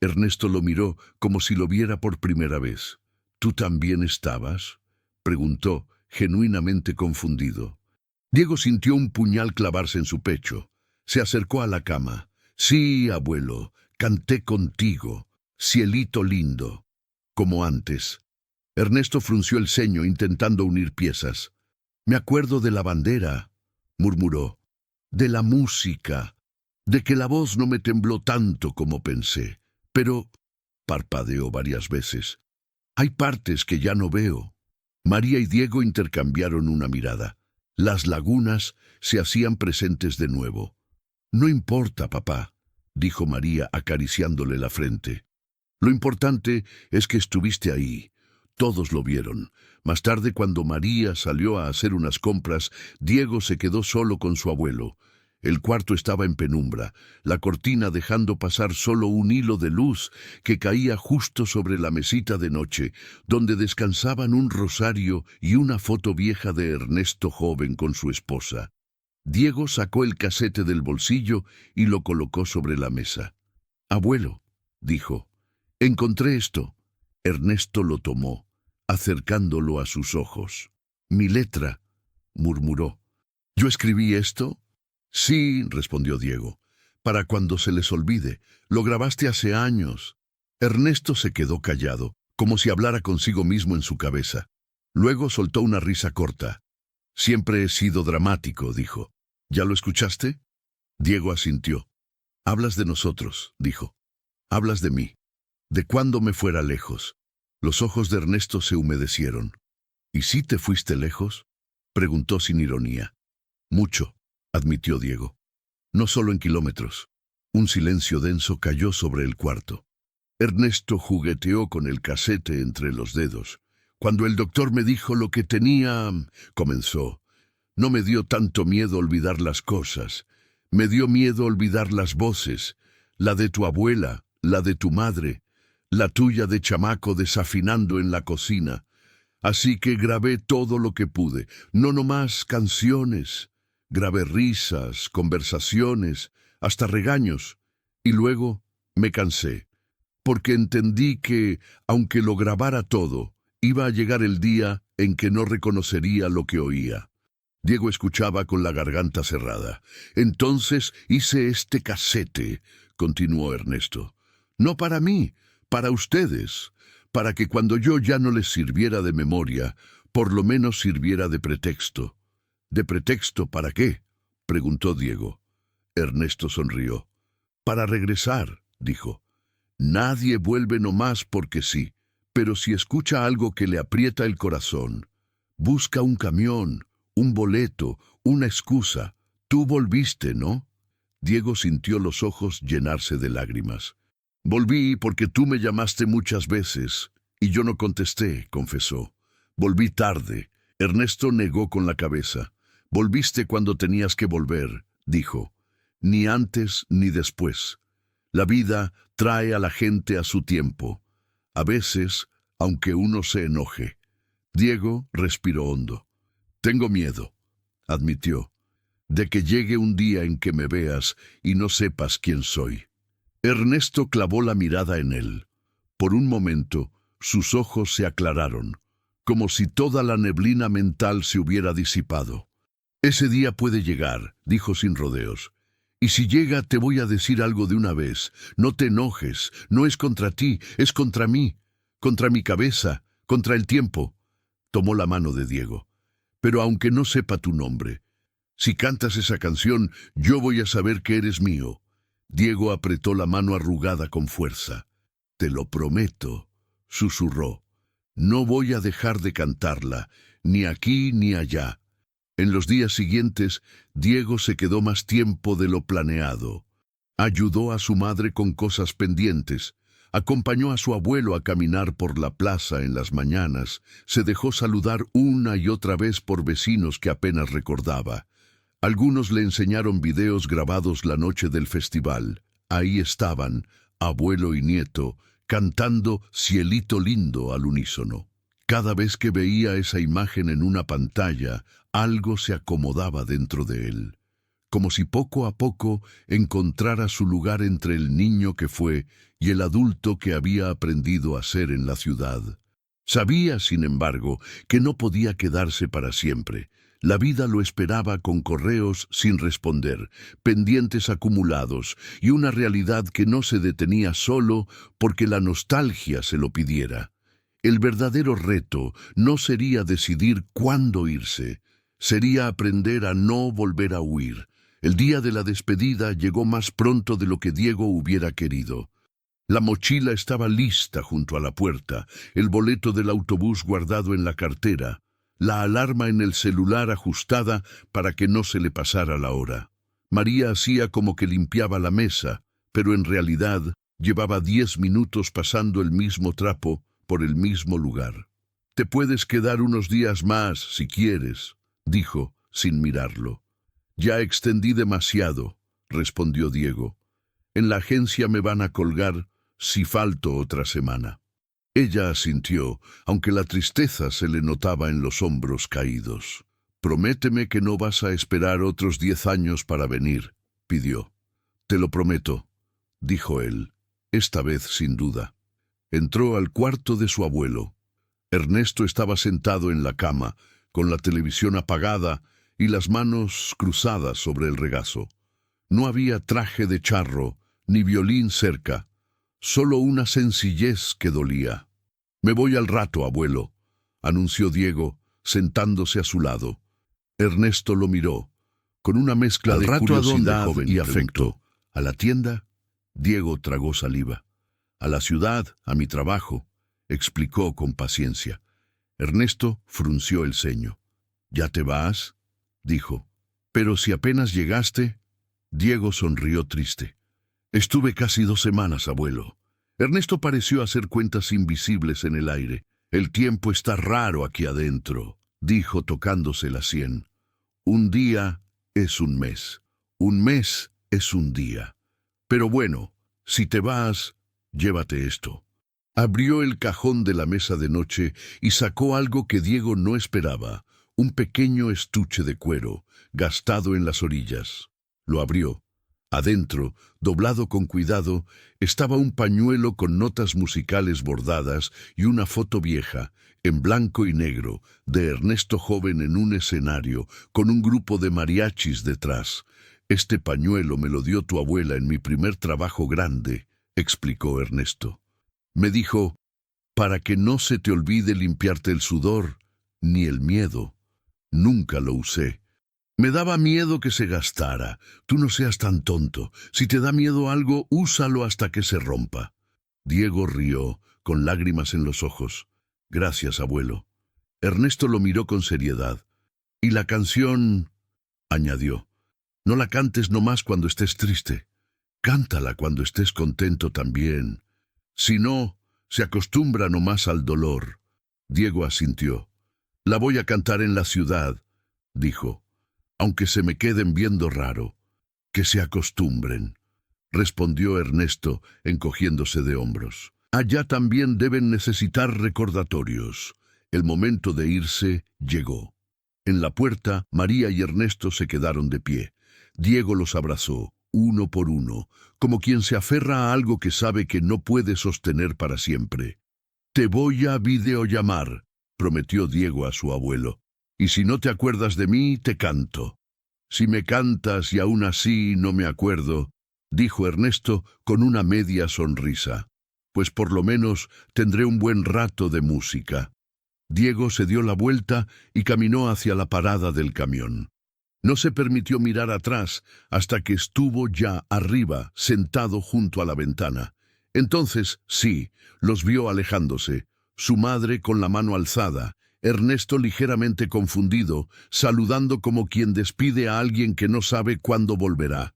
A: Ernesto lo miró como si lo viera por primera vez. «¿Tú también estabas?», preguntó, genuinamente confundido. Diego sintió un puñal clavarse en su pecho. Se acercó a la cama. «Sí, abuelo, canté contigo, cielito lindo». Como antes. Ernesto frunció el ceño intentando unir piezas. «Me acuerdo de la bandera», murmuró, «de la música, de que la voz no me tembló tanto como pensé. Pero», parpadeó varias veces, «hay partes que ya no veo». María y Diego intercambiaron una mirada. Las lagunas se hacían presentes de nuevo. «No importa, papá», dijo María acariciándole la frente. «Lo importante es que estuviste ahí». Todos lo vieron. Más tarde, cuando María salió a hacer unas compras, Diego se quedó solo con su abuelo. El cuarto estaba en penumbra, la cortina dejando pasar solo un hilo de luz que caía justo sobre la mesita de noche, donde descansaban un rosario y una foto vieja de Ernesto joven con su esposa. Diego sacó el casete del bolsillo y lo colocó sobre la mesa. «Abuelo», dijo, «encontré esto». Ernesto lo tomó, acercándolo a sus ojos. «Mi letra», murmuró. «¿Yo escribí esto?» «Sí», respondió Diego, «para cuando se les olvide. Lo grabaste hace años». Ernesto se quedó callado, como si hablara consigo mismo en su cabeza. Luego soltó una risa corta. «Siempre he sido dramático», dijo. «¿Ya lo escuchaste?» Diego asintió. «Hablas de nosotros», dijo. «Hablas de mí. De cuando me fuera lejos». Los ojos de Ernesto se humedecieron. «¿Y si te fuiste lejos?», preguntó sin ironía. «Mucho», admitió Diego. «No solo en kilómetros». Un silencio denso cayó sobre el cuarto. Ernesto jugueteó con el casete entre los dedos. «Cuando el doctor me dijo lo que tenía», comenzó, «no me dio tanto miedo olvidar las cosas. Me dio miedo olvidar las voces, la de tu abuela, la de tu madre, la tuya de chamaco desafinando en la cocina. Así que grabé todo lo que pude, no nomás canciones. Grabé risas, conversaciones, hasta regaños. Y luego me cansé, porque entendí que, aunque lo grabara todo, iba a llegar el día en que no reconocería lo que oía». Diego escuchaba con la garganta cerrada. «Entonces hice este casete», continuó Ernesto. «No para mí, para ustedes, para que cuando yo ya no les sirviera de memoria, por lo menos sirviera de pretexto». «¿De pretexto para qué?», preguntó Diego. Ernesto sonrió. Para regresar, dijo. Nadie vuelve nomás porque sí, pero si escucha algo que le aprieta el corazón, busca un camión, un boleto, una excusa. Tú volviste, ¿no? Diego sintió los ojos llenarse de lágrimas. Volví porque tú me llamaste muchas veces, y yo no contesté, confesó. Volví tarde. Ernesto negó con la cabeza. Volviste cuando tenías que volver, dijo. Ni antes ni después. La vida trae a la gente a su tiempo. A veces, aunque uno se enoje. Diego respiró hondo. Tengo miedo, admitió, de que llegue un día en que me veas y no sepas quién soy. Ernesto clavó la mirada en él. Por un momento, sus ojos se aclararon, como si toda la neblina mental se hubiera disipado. Ese día puede llegar, dijo sin rodeos. Y si llega, te voy a decir algo de una vez. No te enojes, no es contra ti, es contra mí, contra mi cabeza, contra el tiempo. Tomó la mano de Diego. Pero aunque no sepa tu nombre, si cantas esa canción, yo voy a saber que eres mío. Diego apretó la mano arrugada con fuerza. Te lo prometo, susurró. No voy a dejar de cantarla, ni aquí ni allá. En los días siguientes, Diego se quedó más tiempo de lo planeado. Ayudó a su madre con cosas pendientes, acompañó a su abuelo a caminar por la plaza en las mañanas, se dejó saludar una y otra vez por vecinos que apenas recordaba. Algunos le enseñaron videos grabados la noche del festival. Ahí estaban, abuelo y nieto, cantando Cielito Lindo al unísono. Cada vez que veía esa imagen en una pantalla, algo se acomodaba dentro de él, como si poco a poco encontrara su lugar entre el niño que fue y el adulto que había aprendido a ser en la ciudad. Sabía, sin embargo, que no podía quedarse para siempre. La vida lo esperaba con correos sin responder, pendientes acumulados y una realidad que no se detenía solo porque la nostalgia se lo pidiera. El verdadero reto no sería decidir cuándo irse, sería aprender a no volver a huir. El día de la despedida llegó más pronto de lo que Diego hubiera querido. La mochila estaba lista junto a la puerta, el boleto del autobús guardado en la cartera, la alarma en el celular ajustada para que no se le pasara la hora. María hacía como que limpiaba la mesa, pero en realidad llevaba 10 minutos pasando el mismo trapo por el mismo lugar. Te puedes quedar unos días más, si quieres, dijo, sin mirarlo. Ya extendí demasiado, respondió Diego. En la agencia me van a colgar si falto otra semana. Ella asintió, aunque la tristeza se le notaba en los hombros caídos. Prométeme que no vas a esperar otros 10 años para venir, pidió. Te lo prometo, dijo él, esta vez sin duda. Entró al cuarto de su abuelo. Ernesto estaba sentado en la cama, con la televisión apagada y las manos cruzadas sobre el regazo. No había traje de charro, ni violín cerca, solo una sencillez que dolía. Me voy al rato, abuelo, anunció Diego, sentándose a su lado. Ernesto lo miró, con una mezcla de curiosidad y afecto. ¿A la tienda? Diego tragó saliva. A la ciudad, a mi trabajo, explicó con paciencia. Ernesto frunció el ceño. ¿Ya te vas?, dijo. Pero si apenas llegaste. Diego sonrió triste. Estuve casi 2 semanas, abuelo. Ernesto pareció hacer cuentas invisibles en el aire. El tiempo está raro aquí adentro, dijo tocándose la sien. Un día es un mes. Un mes es un día. Pero bueno, si te vas, llévate esto. Abrió el cajón de la mesa de noche y sacó algo que Diego no esperaba, un pequeño estuche de cuero, gastado en las orillas. Lo abrió. Adentro, doblado con cuidado, estaba un pañuelo con notas musicales bordadas y una foto vieja, en blanco y negro, de Ernesto joven en un escenario, con un grupo de mariachis detrás. Este pañuelo me lo dio tu abuela en mi primer trabajo grande, explicó Ernesto. Me dijo, para que no se te olvide limpiarte el sudor, ni el miedo. Nunca lo usé. Me daba miedo que se gastara. Tú no seas tan tonto. Si te da miedo algo, úsalo hasta que se rompa. Diego rió, con lágrimas en los ojos. Gracias, abuelo. Ernesto lo miró con seriedad. Y la canción, añadió, no la cantes nomás cuando estés triste. Cántala cuando estés contento también. Si no, se acostumbra nomás al dolor. Diego asintió. La voy a cantar en la ciudad, dijo. Aunque se me queden viendo raro. Que se acostumbren, respondió Ernesto, encogiéndose de hombros. Allá también deben necesitar recordatorios. El momento de irse llegó. En la puerta, María y Ernesto se quedaron de pie. Diego los abrazó, uno por uno, como quien se aferra a algo que sabe que no puede sostener para siempre. Te voy a videollamar, prometió Diego a su abuelo. Y si no te acuerdas de mí, te canto. Si me cantas y aún así no me acuerdo, dijo Ernesto con una media sonrisa, pues por lo menos tendré un buen rato de música. Diego se dio la vuelta y caminó hacia la parada del camión. No se permitió mirar atrás hasta que estuvo ya arriba, sentado junto a la ventana. Entonces, sí, los vio alejándose, su madre con la mano alzada, Ernesto ligeramente confundido, saludando como quien despide a alguien que no sabe cuándo volverá.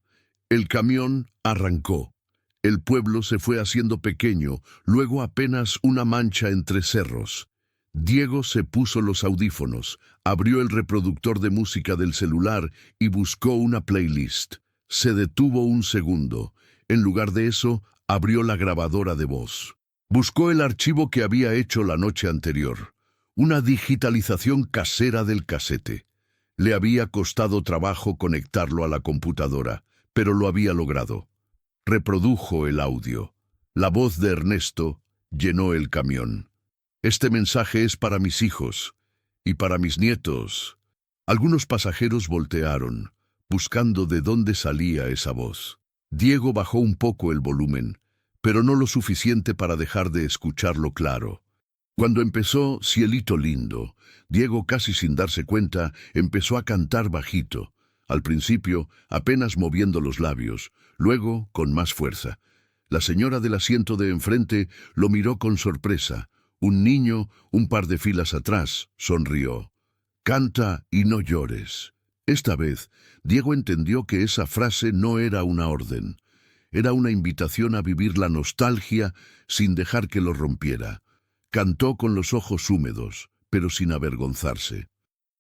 A: El camión arrancó. El pueblo se fue haciendo pequeño, luego apenas una mancha entre cerros. Diego se puso los audífonos, abrió el reproductor de música del celular y buscó una playlist. Se detuvo un segundo. En lugar de eso, abrió la grabadora de voz. Buscó el archivo que había hecho la noche anterior. Una digitalización casera del casete. Le había costado trabajo conectarlo a la computadora, pero lo había logrado. Reprodujo el audio. La voz de Ernesto llenó el camión. Este mensaje es para mis hijos y para mis nietos. Algunos pasajeros voltearon, buscando de dónde salía esa voz. Diego bajó un poco el volumen, pero no lo suficiente para dejar de escucharlo claro. Cuando empezó Cielito lindo, Diego, casi sin darse cuenta, empezó a cantar bajito. Al principio, apenas moviendo los labios, luego con más fuerza. La señora del asiento de enfrente lo miró con sorpresa. Un niño, un par de filas atrás, sonrió. Canta y no llores. Esta vez, Diego entendió que esa frase no era una orden. Era una invitación a vivir la nostalgia sin dejar que lo rompiera. Cantó con los ojos húmedos, pero sin avergonzarse.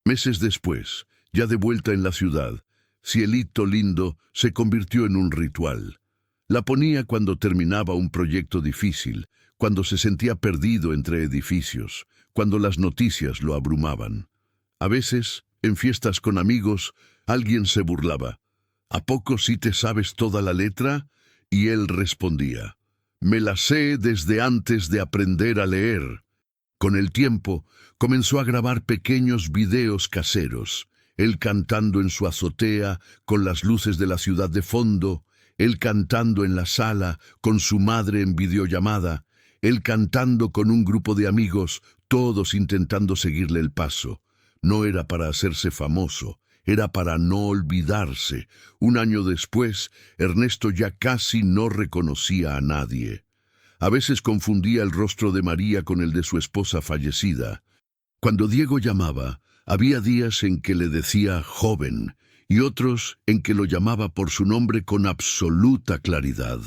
A: Meses después, ya de vuelta en la ciudad, Cielito lindo se convirtió en un ritual. La ponía cuando terminaba un proyecto difícil, cuando se sentía perdido entre edificios, cuando las noticias lo abrumaban. A veces, en fiestas con amigos, alguien se burlaba. ¿A poco sí te sabes toda la letra? Y él respondía, me la sé desde antes de aprender a leer. Con el tiempo, comenzó a grabar pequeños videos caseros, él cantando en su azotea, con las luces de la ciudad de fondo, él cantando en la sala, con su madre en videollamada, él cantando con un grupo de amigos, todos intentando seguirle el paso. No era para hacerse famoso, era para no olvidarse. Un año después, Ernesto ya casi no reconocía a nadie. A veces confundía el rostro de María con el de su esposa fallecida. Cuando Diego llamaba, había días en que le decía joven y otros en que lo llamaba por su nombre con absoluta claridad.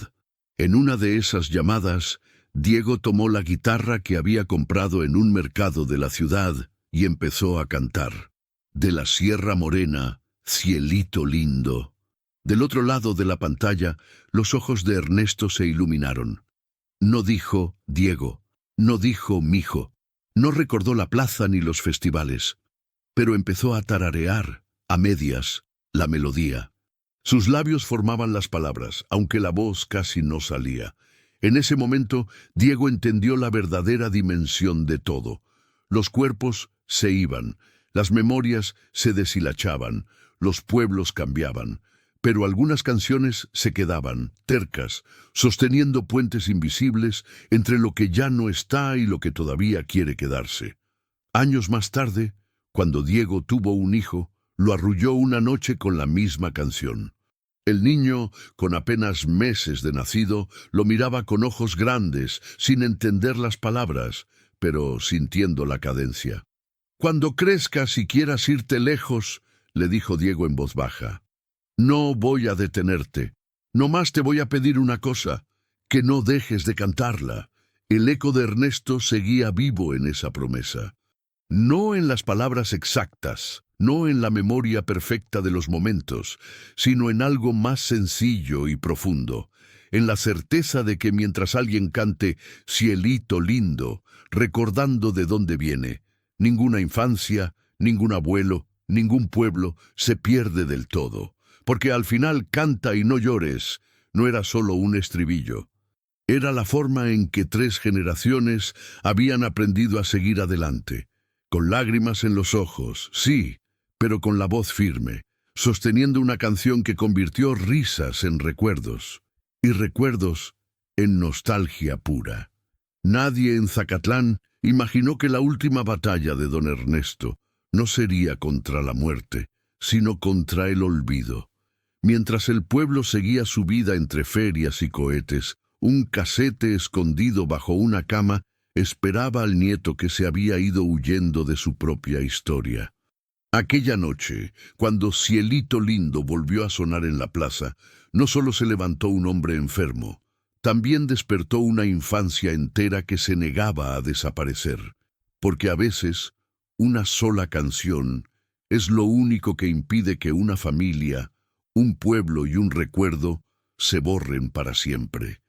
A: En una de esas llamadas, Diego tomó la guitarra que había comprado en un mercado de la ciudad y empezó a cantar. De la Sierra Morena, cielito lindo. Del otro lado de la pantalla, los ojos de Ernesto se iluminaron. No dijo Diego, no dijo mijo, no recordó la plaza ni los festivales, pero empezó a tararear, a medias, la melodía. Sus labios formaban las palabras, aunque la voz casi no salía. En ese momento, Diego entendió la verdadera dimensión de todo. Los cuerpos se iban, las memorias se deshilachaban, los pueblos cambiaban, pero algunas canciones se quedaban, tercas, sosteniendo puentes invisibles entre lo que ya no está y lo que todavía quiere quedarse. Años más tarde, cuando Diego tuvo un hijo, lo arrulló una noche con la misma canción. El niño, con apenas meses de nacido, lo miraba con ojos grandes, sin entender las palabras, pero sintiendo la cadencia. «Cuando crezcas y quieras irte lejos», le dijo Diego en voz baja, «no voy a detenerte. Nomás te voy a pedir una cosa, que no dejes de cantarla». El eco de Ernesto seguía vivo en esa promesa. No en las palabras exactas, no en la memoria perfecta de los momentos, sino en algo más sencillo y profundo, en la certeza de que mientras alguien cante «Cielito lindo», recordando de dónde viene, ninguna infancia, ningún abuelo, ningún pueblo se pierde del todo, porque al final «Canta y no llores» no era solo un estribillo. Era la forma en que 3 generaciones habían aprendido a seguir adelante, con lágrimas en los ojos, sí, pero con la voz firme, sosteniendo una canción que convirtió risas en recuerdos, y recuerdos en nostalgia pura. Nadie en Zacatlán imaginó que la última batalla de don Ernesto no sería contra la muerte, sino contra el olvido. Mientras el pueblo seguía su vida entre ferias y cohetes, un casete escondido bajo una cama esperaba al nieto que se había ido huyendo de su propia historia. Aquella noche, cuando «Cielito lindo» volvió a sonar en la plaza, no solo se levantó un hombre enfermo, también despertó una infancia entera que se negaba a desaparecer, porque a veces una sola canción es lo único que impide que una familia, un pueblo y un recuerdo se borren para siempre.